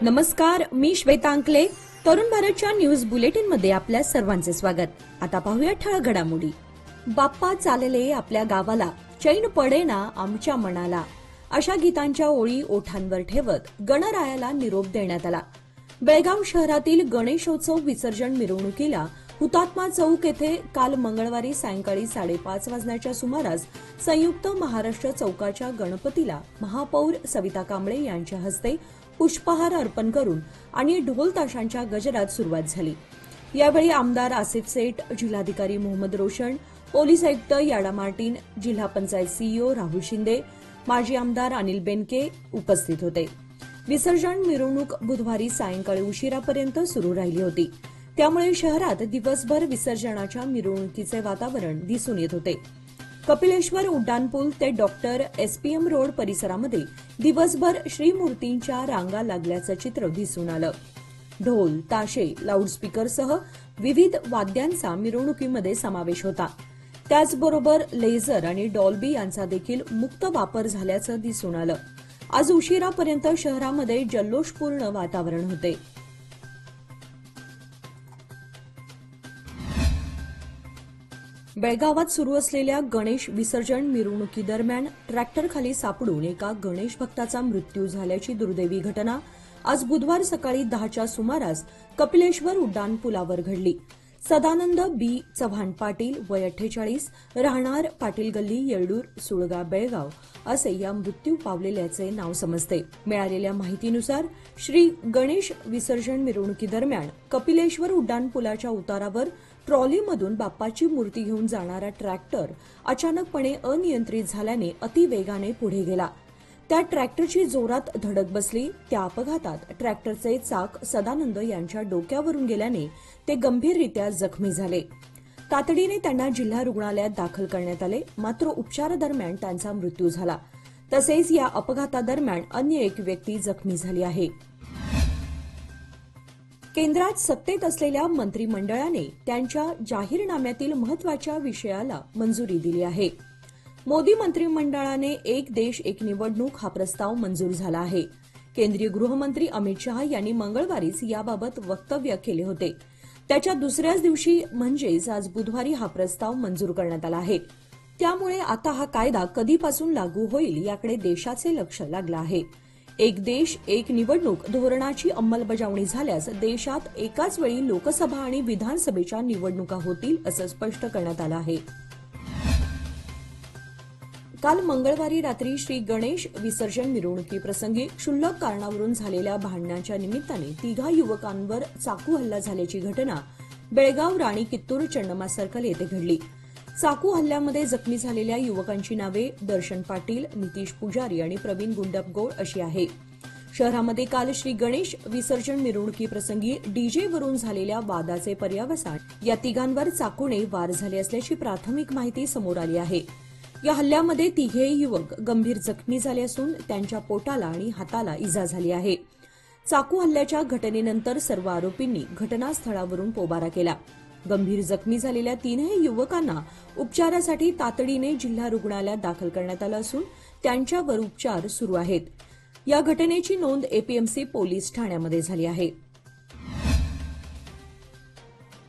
नमस्कार, मी श्वेता अंकले. तरुण भारतच्या न्यूज बुलेटिन मध्ये आपल्या सर्वांचे स्वागत. आता पाहूया ठळक घडामोडी. बाप्पा चालले आपल्या गावाला, चैन पडेना आमच्या मनाला, अशा गीतांच्या ओळी ओठांवर ठेवत गणरायाला निरोप देण्यात आला. बेळगाव शहरातील गणेशोत्सव विसर्जन मिरवणुकीला हुतात्मा चौक येथे काल मंगळवारी सायंकाळी 5:30 वाजण्याच्या सुमारास संयुक्त महाराष्ट्र चौकाच्या गणपतीला महापौर सविता कांबळे यांच्या हस्ते पुष्पहार अर्पण करून आणि ढोल ताशांच्या गजरात सुरुवात झाली. यावेळी आमदार आसिफ सेठ, जिल्हाधिकारी मोहम्मद रोशन, पोलीस आयुक्त याडा मार्टिन, जिल्हा पंचायत सीईओ राहुल शिंदे, माजी आमदार अनिल बेनके उपस्थित होते. विसर्जन मिरवणूक बुधवारी सायंकाळी उशिरापर्यंत सुरू राहिली होती. त्यामुळे शहरात दिवसभर विसर्जनाच्या मिरवणुकीचे वातावरण दिसून येत होते. कपिलेश्वर उड्डाणपूल ते डॉक्टर एसपीएम रोड परिसरामध्ये दिवसभर श्रीमूर्तींच्या रांगा लागल्याचं चित्र दिसून आलं. ढोल, ताशे, लाऊडस्पीकरसह विविध वाद्यांचा मिरवणुकीमध्ये समावेश होता. त्याचबरोबर लेझर आणि डॉल्बी यांचा देखील मुक्त वापर झाल्याचं दिसून आलं. आज उशिरापर्यंत शहरामध्ये जल्लोषपूर्ण वातावरण होते. बेळगावात सुरू असलेल्या गणेश विसर्जन मिरवणुकीदरम्यान ट्रॅक्टरखाली सापडून एका गणेश भक्ताचा मृत्यू झाल्याची दुर्दैवी घटना आज बुधवार सकाळी 10च्या सुमारास कपिलेश्वर उड्डाणपुलावर घडली. सदानंद बी चव्हाण पाटील, वय 48, राहणार पाटील गल्ली, येळ्ळूर, सुळगा, बेळगाव असे या मृत्यू पावलेल्याचे नाव समजते. मिळालेल्या माहितीनुसार श्री गणेश विसर्जन मिरवणुकीदरम्यान कपिलेश्वर उड्डाणपुलाच्या उतारावर ट्रॉलीमधून बाप्पाची मूर्ती घेऊन जाणारा ट्रॅक्टर अचानकपणे अनियंत्रित झाल्याने अतिवेगाने पुढे गेला. त्या ट्रॅक्टरची जोरात धडक बसली. त्या अपघातात ट्रॅक्टरचे चाक सदानंद यांच्या डोक्यावरून गेल्याने ते गंभीररित्या जखमी झाले. तातडीने त्यांना जिल्हा रुग्णालयात दाखल करण्यात आले, मात्र उपचारादरम्यान त्यांचा मृत्यू झाला. तसेच या अपघातादरम्यान अन्य एक व्यक्ती जखमी झाली आहे. केंद्रात सत्तेत असलेल्या मंत्रिमंडळाने त्यांच्या जाहीरनाम्यातील महत्वाच्या विषयाला मंजुरी दिली आहे. मोदी मंत्रिमंडळाने एक देश एक निवडणूक हा प्रस्ताव मंजूर झाला आहे. केंद्रीय गृहमंत्री अमित शहा यांनी मंगळवारीच याबाबत वक्तव्य केले होते. त्याच्या दुसऱ्याच दिवशी म्हणजेच आज बुधवारी हा प्रस्ताव मंजूर करण्यात आला आहे. त्यामुळे आता हा कायदा कधीपासून लागू होईल याकडे देशाचे लक्ष लागलं आहे. एक देश एक निवडणूक धोरणाची अंमलबजावणी झाल्यास देशात एकाच वेळी लोकसभा आणि विधानसभेच्या निवडणुका होतील असं स्पष्ट करण्यात आलं आहे. काल मंगळवारी रात्री श्री गणेश विसर्जन मिरवणुकीप्रसंगी क्षुल्लक कारणावरून झालेल्या भांडणाच्या निमित्ताने 3 युवकांवर चाकू हल्ला झाल्याची घटना बेळगाव राणी कित्तूर चन्नम्मा सर्कल येथे घडली. चाकू हल्ल्यामध्ये जखमी झालेल्या युवकांची नावे दर्शन पाटील, नितीश पुजारी आणि प्रवीण गुंडपगोळ अशी आहे. शहरामध्ये काल श्री गणेश विसर्जन मिरवणुकीप्रसंगी डीजेवरून झालेल्या वादाचे पर्यावसान या तिघांवर चाकूने वार झाले असल्याची प्राथमिक माहिती समोर आली आहे. या हल्ल्यामध्ये तिघेही युवक गंभीर जखमी झाले असून त्यांच्या पोटाला आणि हाताला इजा झाली आहे. चाकू हल्ल्याच्या घटनेनंतर सर्व आरोपींनी घटनास्थळावरून पोबारा केला. गंभीर जखमी झालेल्या 3ही युवकांना उपचारासाठी तातडीने जिल्हा रुग्णालयात दाखल करण्यात आलं असून त्यांच्यावर उपचार सुरू आहेत. या घटनेची नोंद एपीएमसी पोलीस ठाण्यामध्ये झाली आहे.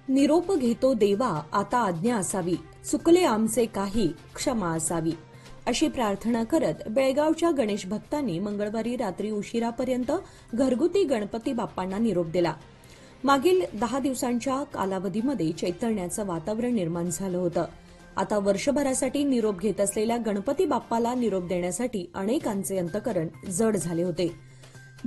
निरोप घेतो देवा, आता आज्ञा असावी, चुकले आमचे काही, क्षमा असावी, अशी प्रार्थना करत बेळगावच्या गणेश भक्तांनी मंगळवारी रात्री उशिरापर्यंत घरगुती गणपती बाप्पांना निरोप दिला. मागील 10 दिवसांच्या कालावधीमध्ये चैतन्याचं वातावरण निर्माण झालं होतं. आता वर्षभरासाठी निरोप घेत असलेल्या गणपती बाप्पाला निरोप देण्यासाठी अनेकांचे अंतःकरण जड झाले होते.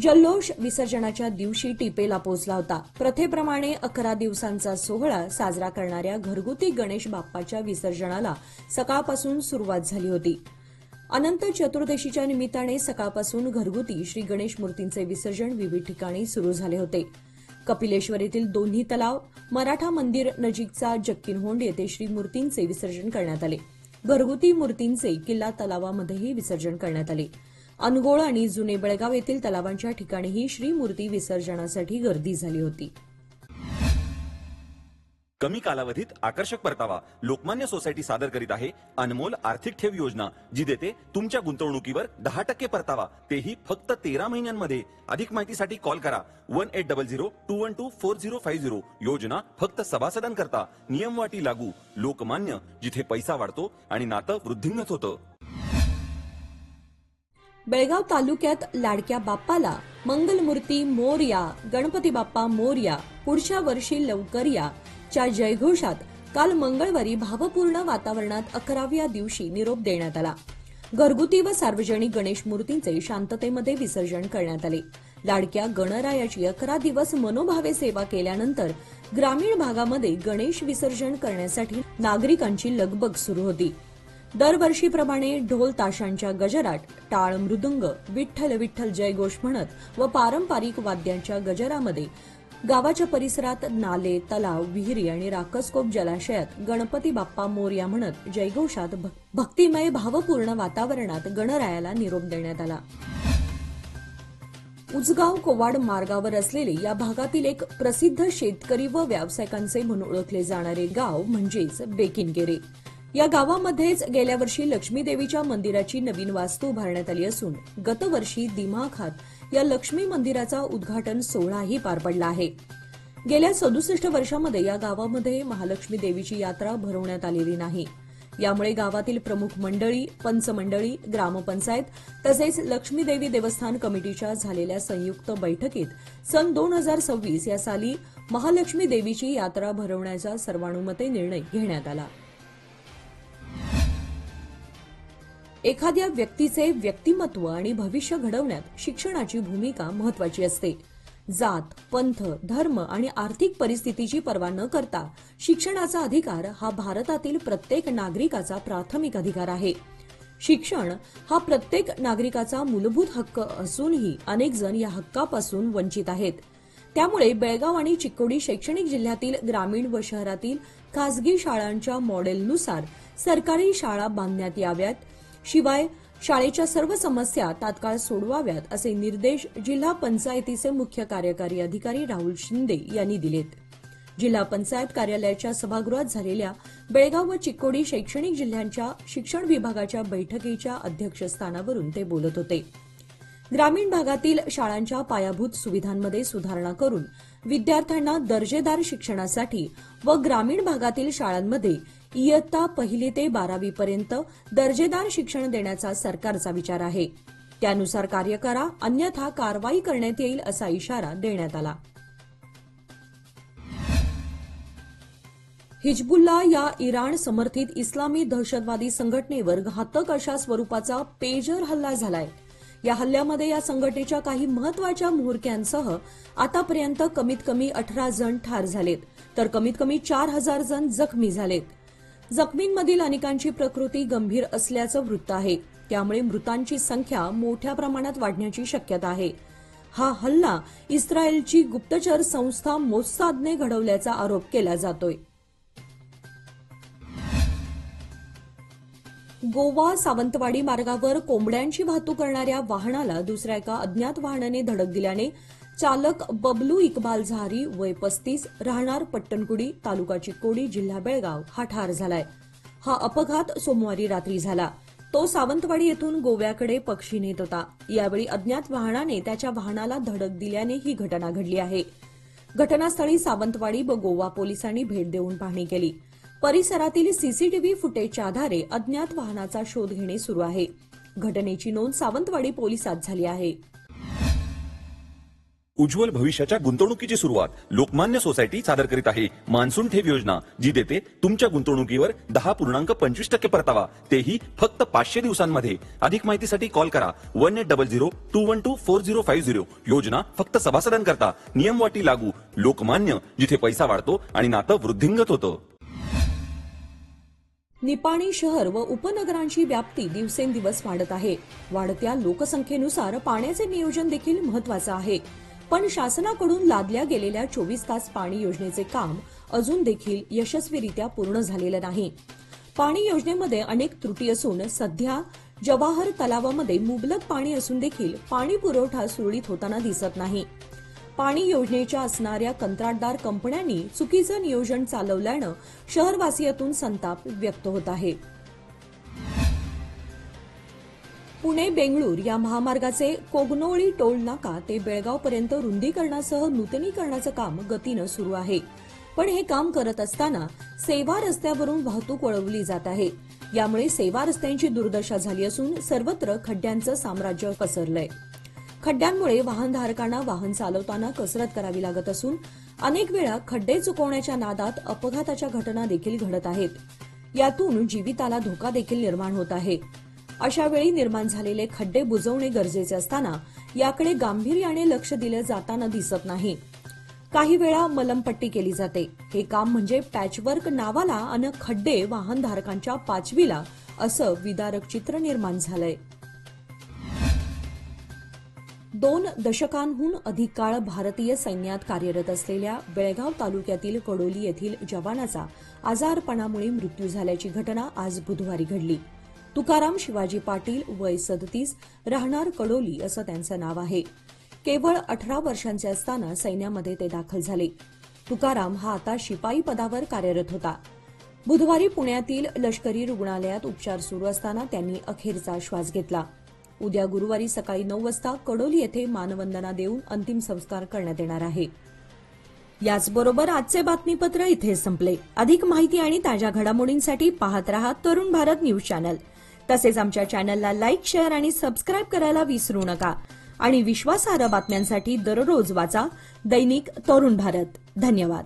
जल्लोष विसर्जनाच्या दिवशी टिपेला पोहोचला होता. प्रथेप्रमाणे 11 दिवसांचा सोहळा साजरा करणाऱ्या घरगुती गणेश बाप्पाच्या विसर्जनाला सकाळपासून सुरुवात झाली होती. अनंत चतुर्दशीच्या निमित्ताने सकाळपासून घरगुती श्री गणेश मूर्तींचे विसर्जन विविध ठिकाणी सुरू झाले होते. कपिलेश्वर येथील दोन्ही तलाव, मराठा मंदिर नजीकचा जक्कीनहोंड येथे श्री मूर्तींचे विसर्जन करण्यात आले. घरगुती मूर्तींचे किल्ला तलावामध्येही विसर्जन करण्यात आले. अनगोळ आणि जुने बेळगाव येथील तलावांच्या ठिकाणीही श्रीमूर्ती विसर्जनासाठी गर्दी झाली होती. कमी कालावधीत आकर्षक परतावा लोकमान्य सोसायटी सादर करीत आहे अनमोल आर्थिक ठेव योजना, जी देते तुमच्या गुंतवणुकीवर 10% परतावा, तेही फक्त 13 महिन्यांमध्ये. अधिक माहितीसाठी कॉल करा 1800-212-4050. योजना फक्त सभासदांकरता. नियम वाटी लागू. लोकमान्य, जिथे पैसा वाढतो आणि नातं वृद्धिंगत होतं. बेळगाव तालुक्यात लाडक्या बाप्पाला मंगलमूर्ती मोरया, गणपती बाप्पा मोरया, पुढच्या वर्षी लवकर या च्या जयघोषात काल मंगळवारी भावपूर्ण वातावरणात 11व्या दिवशी निरोप देण्यात आला. घरगुती व सार्वजनिक गणेश मूर्तींचे शांततेमध्ये विसर्जन करण्यात आले. लाडक्या गणरायाची 11 दिवस मनोभावे सेवा केल्यानंतर ग्रामीण भागामध्ये गणेश विसर्जन करण्यासाठी नागरिकांची लगबग सुरू होती. दरवर्षीप्रमाणे ढोल ताशांच्या गजरात, टाळ मृदुंग, विठ्ठल विठ्ठल जयघोष म्हणत व पारंपरिक वाद्यांच्या गजरामध्ये गावाच्या परिसरात नाले, तलाव, विहिरी आणि राकसकोप जलाशयात गणपती बाप्पा मोरया म्हणत जयघोषात भक्तिमय भावपूर्ण वातावरणात गणरायाला निरोप देण्यात आला. उजगाव कोवाड मार्गावर असलेले या भागातील एक प्रसिद्ध शेतकरी व व्यावसायिकांचे म्हणून ओळखले जाणारे गाव म्हणजेच बेकिनकेरे. या गावामध्येच गेल्या वर्षी लक्ष्मी देवीच्या मंदिराची नवीन वास्तू उभारण्यात आली असून गतवर्षी दिमाखात या लक्ष्मी मंदिराचा उद्घाटन सोहळाही पार पडला आहे. गेल्या 67 वर्षांमध्ये या गावामध्ये महालक्ष्मी देवीची यात्रा भरवण्यात आलेली नाही. यामुळे गावातील प्रमुख मंडळी, पंचमंडळी, ग्रामपंचायत तसेच लक्ष्मी देवी देवस्थान कमिटीच्या झालेल्या संयुक्त बैठकीत सन 2026 या साली महालक्ष्मी देवीची यात्रा भरवण्याचा सर्वानुमते निर्णय घेण्यात आला. एखाद्या व्यक्तीचे व्यक्तिमत्व आणि भविष्य घडवण्यात शिक्षणाची भूमिका महत्वाची असते. जात, पंथ, धर्म आणि आर्थिक परिस्थितीची पर्वा न करता शिक्षणाचा अधिकार हा भारतातील प्रत्येक नागरिकाचा प्राथमिक अधिकार आहे. शिक्षण हा प्रत्येक नागरिकाचा मूलभूत हक्क असूनही अनेक जण या हक्कापासून वंचित आहेत. त्यामुळे बेळगाव आणि चिक्कोडी शैक्षणिक जिल्ह्यातील ग्रामीण व शहरातील खासगी शाळांच्या मॉडेलनुसार सरकारी शाळा बांधण्यात याव्यात. शिवाय शाळेच्या सर्व समस्या तात्काळ सोडवाव्यात असे निर्देश जिल्हा पंचायतीचे मुख्य कार्यकारी अधिकारी राहुल शिंदे यांनी दिलेत. जिल्हा पंचायत कार्यालयाच्या सभागृहात झालेल्या बेळगाव व चिक्कोडी शैक्षणिक जिल्ह्यांच्या शिक्षण विभागाच्या बैठकीच्या अध्यक्षस्थानावरून ते बोलत होते. ग्रामीण भागातील शाळांच्या पायाभूत सुविधांमध्ये सुधारणा करून विद्यार्थ्यांना दर्जेदार शिक्षणासाठी व ग्रामीण भागातील शाळांमध्ये इयत्ता 1 ते 12वी पर्यंत दर्जेदार शिक्षण देण्याचा सरकारचा विचार आहे. त्यानुसार कार्य करा, अन्यथा कारवाई करण्यात येईल असा इशारा देण्यात आला. हिजबुल्ला या इराण समर्थित इस्लामी दहशतवादी संघटनेवर घातक अशा स्वरूपाचा पेजर हल्ला झालाय. या हल्ल्यामध्ये या संघटनेच्या काही महत्वाच्या म्होरक्यांसह आतापर्यंत कमीत कमी 18 जण ठार झालेत, तर कमीत कमी 4000 जण जखमी झालेत. जखमींमधील अनेकांची प्रकृती गंभीर असल्याचं वृत्त आहे. त्यामुळे मृतांची संख्या मोठ्या प्रमाणात वाढण्याची शक्यता आहे. हा हल्ला इस्रायलची गुप्तचर संस्था मोसादने घडवल्याचा आरोप केला जातोय. गोवा सावंतवाडी मार्गावर कोंबड्यांची वाहतूक करणाऱ्या वाहनाला दुसऱ्या एका अज्ञात वाहनाने धडक दिल्याने चालक बबलू इक्बाल झारी वय 35 राहणार पट्टणकुडी तालुका चिक्कोडी जिल्हा बेळगाव हा ठार झालाय. हा अपघात सोमवारी रात्री झाला. तो सावंतवाडी येथून गोव्याकडे पक्षी नेत होता. यावेळी अज्ञात वाहनाने त्याच्या वाहनाला धडक दिल्याने ही घटना घडली आहे. घटनास्थळी सावंतवाडी व गोवा पोलिसांनी भेट देऊन पाहणी केली. परिसरातील सीसीटीव्ही फुटेजच्या आधारे अज्ञात वाहनाचा शोध घेणे सुरू आहे. घटनेची नोंद सावंतवाडी पोलिसात झाली आहे. उज्ज्वल भविष्याच्या गुंतवणुकीची सुरुवात लोकमान्य सोसायटी सादर करीत आहे मान्सून ठेव योजना, जी देते तुमच्या गुंतवणुकीवर 10.25% परतावा, तेही फक्त 500 दिवसांमध्ये. अधिक माहितीसाठी कॉल करा 1800-212-4050. योजना फक्त सभासदांकरता. नियम वाटी लागू. लोकमान्य, जिथे पैसा वाढतो आणि नातं वृद्धिंगत होतं. निपाणी शहर व उपनगरांची व्याप्ती दिवसेंदिवस वाढत आहे. वाढत्या लोकसंख्येनुसार पाण्याचे नियोजन देखील महत्वाचं आहे. पण शासनाकडून लादल्या गेलेल्या 24 तास पाणी योजनेचे काम अजून देखील यशस्वीरित्या पूर्ण झालेलं नाही. पाणी योजनेमध्ये अनेक त्रुटी असून सध्या जवाहर तलावामध्ये मुबलक पाणी असून देखील पाणी पुरवठा सुरळीत होताना दिसत नाही. पाणी योजनेच्या असणाऱ्या कंत्राटदार कंपन्यांनी चुकीचं नियोजन चालवल्यानं शहरवासियातून संताप व्यक्त होत आहे. पुणे बेंगळूर या महामार्गाचे कोगनोळी टोल नाका ते बेळगावपर्यंत रुंदीकरणासह नूतनीकरणाचं काम गतीनं सुरू आहे. पण हे काम करत असताना सेवा रस्त्यावरून वाहतूक वळवली जात आहे. यामुळे सेवा रस्त्यांची दुर्दशा झाली असून सर्वत्र खड्ड्यांचं साम्राज्य पसरलंय. खड्ड्यांमुळे वाहनधारकांना वाहन चालवताना कसरत करावी लागत असून अनेक वेळा खड्डे चुकवण्याच्या नादात अपघाताच्या घटना देखील घडत आहेत. यातून जीविताला धोका देखील निर्माण होत आहे. अशा वेळी निर्माण झालेले खड्डे बुजवणे गरजेचे असताना याकडे गांभीर्याने लक्ष दिलं जाताना दिसत नाही. काही वेळा मलमपट्टी केली जाते. हे काम म्हणजे पॅचवर्क नावाला अन खड्डे वाहनधारकांच्या पाचवीला असं विदारक चित्र निर्माण झालंय. 2 दशकांहून अधिक काळ भारतीय सैन्यात कार्यरत असलेल्या बेळगाव तालुक्यातील कडोली येथील जवानाचा आजारपणामुळे मृत्यू झाल्याची घटना आज बुधवारी घडली. तुकाराम शिवाजी पाटील, वय 37, राहणार कडोली असं त्यांचं नाव आहे. केवळ 18 वर्षांचे असताना सैन्यामध्ये ते दाखल झाले. तुकाराम हा आता शिपाई पदावर कार्यरत होता. बुधवारी पुण्यातील लष्करी रुग्णालयात उपचार सुरू असताना त्यांनी अखेरचा श्वास घेतला. उद्या गुरुवारी सकाळी 9 वाजता कडोली येथे मानवंदना देऊन अंतिम संस्कार करण्यात येणार आहे. याचबरोबर आजचे बातमीपत्र इथे संपले. अधिक माहिती आणि ताज्या घडामोडींसाठी पाहत रहा तरुण भारत न्यूज चॅनल. तसेच आमच्या चॅनलला लाईक, शेअर आणि सबस्क्राईब करायला विसरू नका. आणि विश्वासार्ह बातम्यांसाठी दररोज वाचा दैनिक तरुण भारत. धन्यवाद.